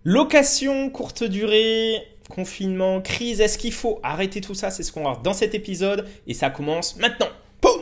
Location, courte durée, confinement, crise, est-ce qu'il faut arrêter tout ça? C'est ce qu'on va voir dans cet épisode et ça commence maintenant. Poum!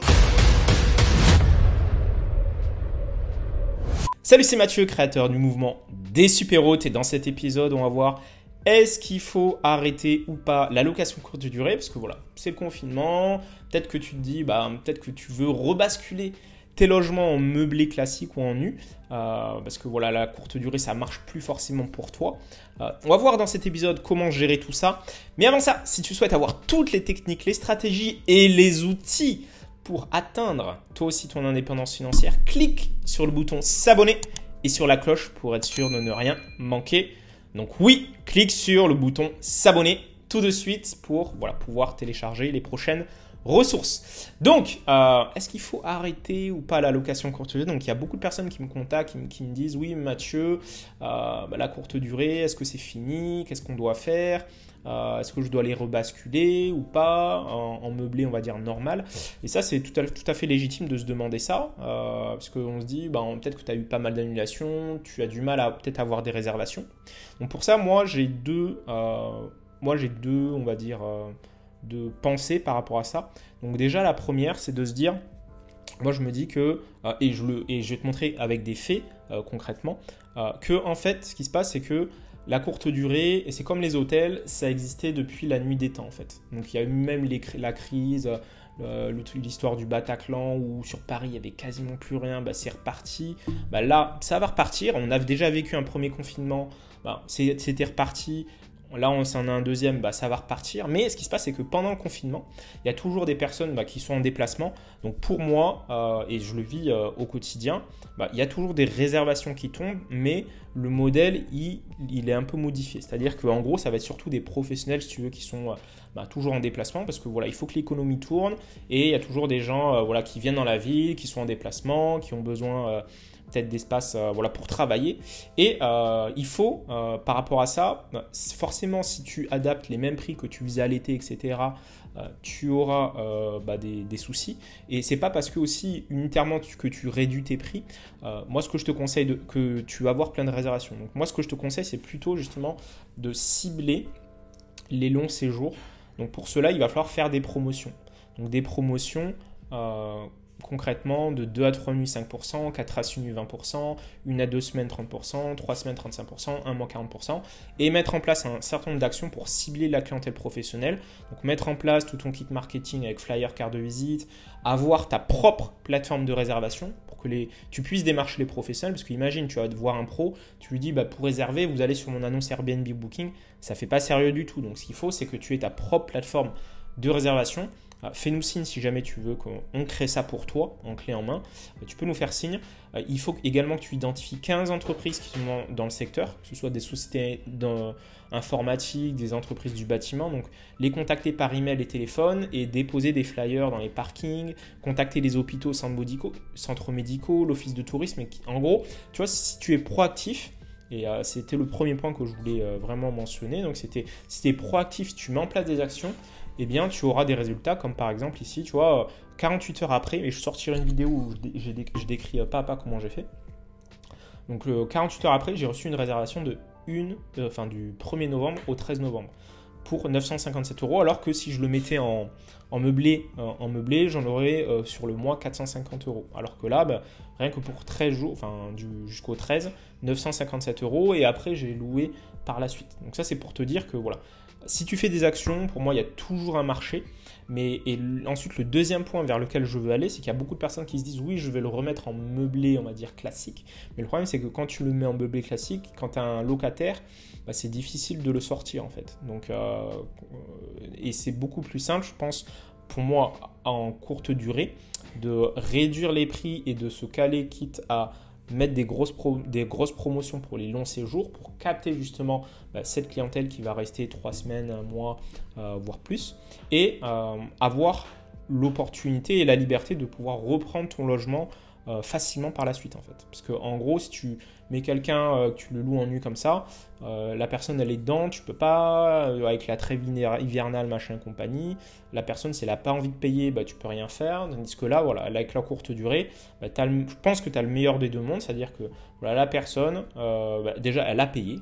Salut, c'est Mathieu, créateur du mouvement des super-héros. Et dans cet épisode, on va voir est-ce qu'il faut arrêter ou pas la location courte durée? Parce que voilà, c'est le confinement. Peut-être que tu te dis, peut-être que tu veux rebasculer tes logements en meublé classique ou en nu, parce que voilà, la courte durée, ça marche plus forcément pour toi. On va voir dans cet épisode comment gérer tout ça. Mais avant ça, si tu souhaites avoir toutes les techniques, les stratégies et les outils pour atteindre toi aussi ton indépendance financière, clique sur le bouton s'abonner et sur la cloche pour être sûr de ne rien manquer. Donc oui, clique sur le bouton s'abonner tout de suite pour pouvoir télécharger les prochaines ressources. Donc, est-ce qu'il faut arrêter ou pas la location courte durée? Donc, il y a beaucoup de personnes qui me contactent, qui me disent « Oui, Mathieu, la courte durée, est-ce que c'est fini? Qu'est-ce qu'on doit faire? Est-ce que je dois les rebasculer ou pas en meublé, on va dire, normal ?» Et ça, c'est tout à fait légitime de se demander ça, parce qu'on se dit peut-être que tu as eu pas mal d'annulations, tu as du mal à peut-être avoir des réservations. Donc, pour ça, moi, j'ai deux, on va dire, de penser par rapport à ça. Donc déjà la première c'est de se dire, moi je me dis que, et je vais te montrer avec des faits concrètement, que en fait ce qui se passe c'est que la courte durée, et c'est comme les hôtels, ça existait depuis la nuit des temps en fait. Donc il y a eu même la crise, l'histoire du Bataclan où sur Paris il n'y avait quasiment plus rien, c'est reparti. Là ça va repartir, on a déjà vécu un premier confinement, c'était reparti. Là, on s'en a un deuxième, ça va repartir. Mais ce qui se passe, c'est que pendant le confinement, il y a toujours des personnes qui sont en déplacement. Donc pour moi, et je le vis au quotidien, il y a toujours des réservations qui tombent, mais le modèle, il est un peu modifié. C'est-à-dire qu'en gros, ça va être surtout des professionnels, si tu veux, qui sont toujours en déplacement, parce que voilà, il faut que l'économie tourne. Et il y a toujours des gens qui viennent dans la ville, qui sont en déplacement, qui ont besoin peut-être d'espace pour travailler. Et il faut, par rapport à ça, forcément, si tu adaptes les mêmes prix que tu faisais à l'été, etc., tu auras des soucis. Et c'est pas parce que aussi unitairement que tu réduis tes prix. Moi, ce que je te conseille, que tu vas avoir plein de réservations. Donc moi, ce que je te conseille, c'est plutôt justement de cibler les longs séjours. Donc pour cela, il va falloir faire des promotions. Donc des promotions concrètement de 2 à 3 nuits 5%, 4 à 6 nuits 20%, 1 à 2 semaines 30%, 3 semaines 35%, 1 mois 40%, et mettre en place un certain nombre d'actions pour cibler la clientèle professionnelle. Donc mettre en place tout ton kit marketing avec flyer, carte de visite, avoir ta propre plateforme de réservation pour que tu puisses démarcher les professionnels, parce qu'imagine, tu vas voir un pro, tu lui dis pour réserver, vous allez sur mon annonce Airbnb Booking, ça ne fait pas sérieux du tout. Donc ce qu'il faut, c'est que tu aies ta propre plateforme de réservation. Fais-nous signe si jamais tu veux qu'on crée ça pour toi en clé en main. Tu peux nous faire signe. Il faut également que tu identifies 15 entreprises qui sont dans le secteur, que ce soit des sociétés informatiques, des entreprises du bâtiment. Donc les contacter par email et téléphone et déposer des flyers dans les parkings, contacter les hôpitaux, centres médicaux, l'office de tourisme. En gros, tu vois, si tu es proactif, et c'était le premier point que je voulais vraiment mentionner. Donc, si tu es proactif, si tu mets en place des actions, eh bien, tu auras des résultats comme par exemple ici, tu vois, 48 heures après, et je sortirai une vidéo où je décris pas à pas comment j'ai fait. Donc, 48 heures après, j'ai reçu une réservation du 1er novembre au 13 novembre pour 957 €, alors que si je le mettais en meublé, j'en aurais sur le mois 450 €. Alors que là, rien que pour 13 jours, jusqu'au 13, 957 €, et après j'ai loué par la suite. Donc ça, c'est pour te dire que voilà, si tu fais des actions, pour moi, il y a toujours un marché. Ensuite, le deuxième point vers lequel je veux aller, c'est qu'il y a beaucoup de personnes qui se disent « Oui, je vais le remettre en meublé, on va dire, classique. » Mais le problème, c'est que quand tu le mets en meublé classique, quand tu as un locataire, c'est difficile de le sortir, en fait. Donc, et c'est beaucoup plus simple, je pense, pour moi, en courte durée, de réduire les prix et de se caler, quitte à mettre des grosses promotions pour les longs séjours pour capter justement cette clientèle qui va rester 3 semaines, 1 mois, voire plus, et avoir l'opportunité et la liberté de pouvoir reprendre ton logement facilement par la suite en fait. Parce que en gros, si tu mets quelqu'un, que tu le loues en nu comme ça, la personne elle est dedans, tu peux pas, avec la trêve hivernale, machin compagnie, la personne si elle n'a pas envie de payer, bah, tu peux rien faire. Tandis que là, voilà, avec la courte durée, bah, je pense que tu as le meilleur des deux mondes, c'est-à-dire que voilà, la personne, bah, déjà elle a payé,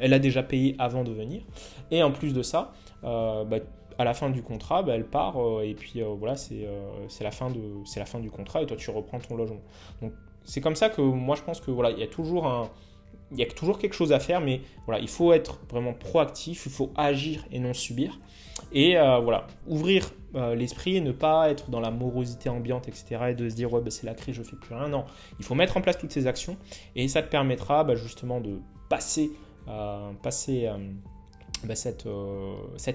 elle a déjà payé avant de venir, et en plus de ça, bah, à la fin du contrat, bah, elle part et puis voilà, c'est la fin du contrat et toi tu reprends ton logement. Donc c'est comme ça que moi je pense que voilà, il y a toujours quelque chose à faire, mais voilà, il faut être vraiment proactif, il faut agir et non subir. Et voilà, ouvrir l'esprit et ne pas être dans la morosité ambiante, etc. Et de se dire, ouais, bah, c'est la crise, je fais plus rien. Non, il faut mettre en place toutes ces actions et ça te permettra bah, justement de passer bah, cette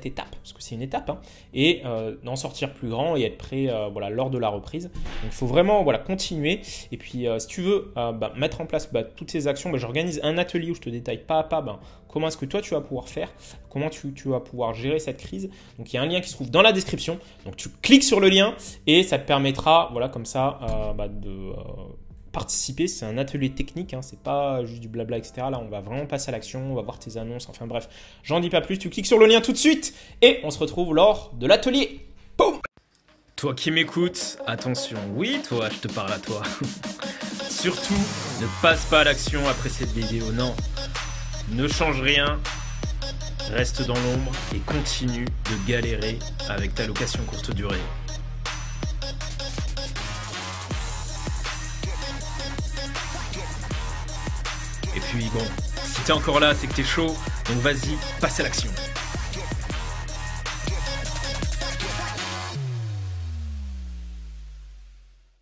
étape, parce que c'est une étape, hein, et d'en sortir plus grand et être prêt voilà, lors de la reprise. Donc il faut vraiment voilà, continuer. Et puis si tu veux bah, mettre en place bah, toutes ces actions, bah, j'organise un atelier où je te détaille pas à pas bah, comment est-ce que toi tu vas pouvoir faire, comment tu vas pouvoir gérer cette crise. Donc il y a un lien qui se trouve dans la description. Donc tu cliques sur le lien et ça te permettra voilà, comme ça bah, de participer. C'est un atelier technique, hein, c'est pas juste du blabla, etc. Là, on va vraiment passer à l'action, on va voir tes annonces, enfin bref, j'en dis pas plus, tu cliques sur le lien tout de suite et on se retrouve lors de l'atelier. Boum! Toi qui m'écoutes, attention, oui, toi, je te parle à toi. Surtout, ne passe pas à l'action après cette vidéo, non. Ne change rien, reste dans l'ombre et continue de galérer avec ta location courte durée. Et puis bon, si t'es encore là, c'est que t'es chaud, donc vas-y, passe à l'action.